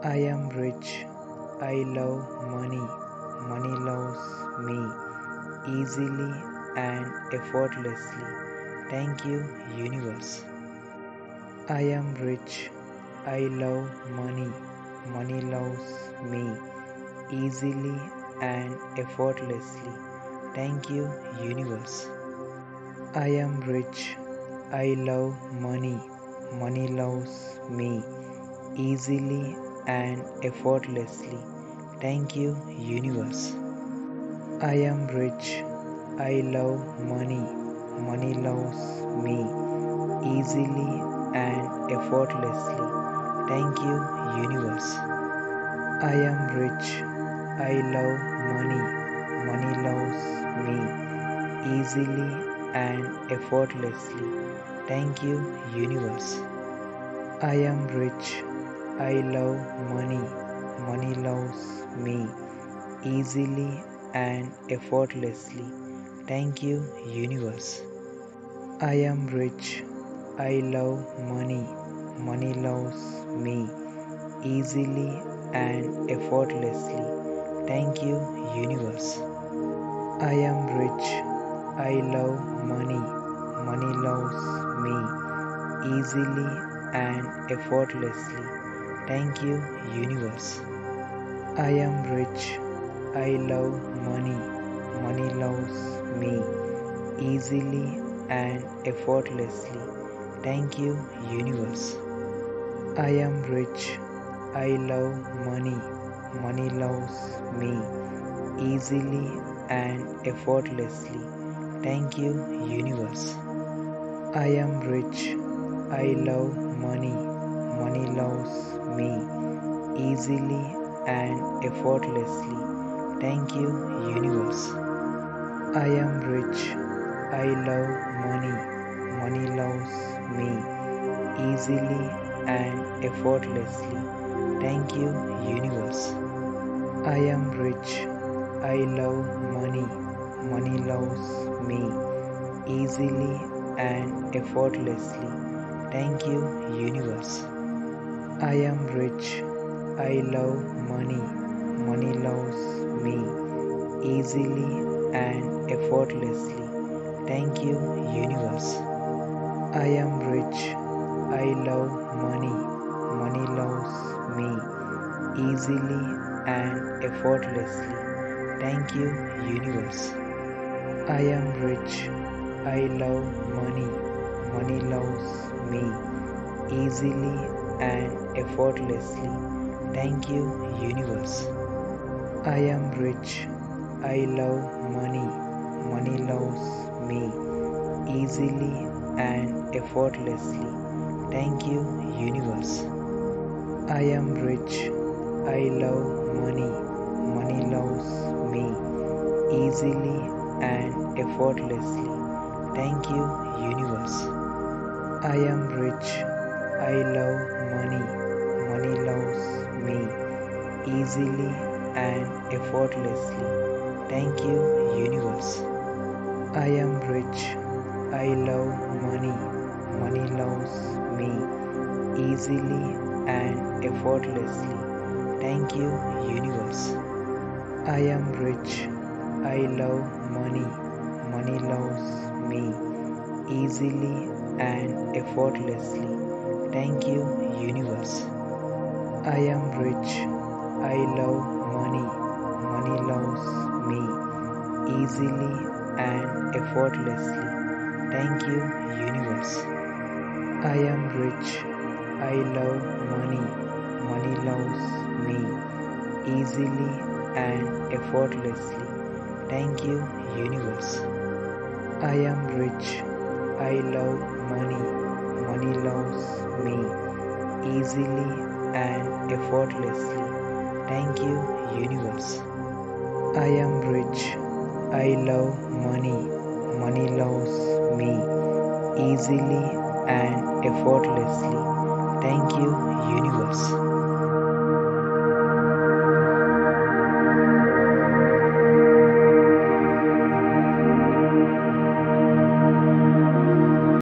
I am rich. I love money. Money loves me easily and effortlessly. Thank you, universe. I am rich. I love money. Money loves me easily and effortlessly. Thank you, universe. I am rich. I love money. Money loves me easily and effortlessly. Thank you, universe. I am rich. I love money. Money loves me easily and effortlessly. Thank you, universe. I am rich. I love money. Money loves me easily and effortlessly. Thank you, universe. I am rich. I love money. Money loves me easily and effortlessly. Thank you, universe. I am rich. I love money. Money loves me easily and effortlessly. Thank you, universe. I am rich. I love money. Money loves me easily and effortlessly. Thank you, universe. I am rich. I love money. Money loves me easily and effortlessly. Thank you, universe. I am rich. I love money. Money loves me easily and effortlessly. Thank you, universe. I am rich. I love money. Money loves me easily and effortlessly. Thank you, universe. I am rich. I love money. Money loves me easily and effortlessly. Thank you, universe. I am rich. I love money. Money loves me easily and effortlessly. Thank you, universe. I am rich. I love money. Money loves me easily and effortlessly. Thank you, universe. I am rich. I love money. Money loves me easily and effortlessly. Thank you, universe. I am rich. I love money. Money loves me easily and effortlessly. Thank you, universe. I am rich. I love money. Money loves me easily and effortlessly. Thank you, universe. I am rich. I love money. Money loves me easily and effortlessly. Thank you, universe. I am rich. I love money. Money loves me easily and effortlessly. Thank you, universe. I am rich. I love money. Money loves me easily and effortlessly. Thank you, universe. I am rich. I love money. Money loves me easily and effortlessly. Thank you, universe. I am rich. I love money. Money loves me easily and effortlessly. Thank you, universe. I am rich. I love money. Money loves me easily and effortlessly. Thank you, universe. I am rich. I love money. Money loves me easily and effortlessly. Thank you, universe. I am rich. I love money. Money loves me easily and effortlessly. Thank you, universe.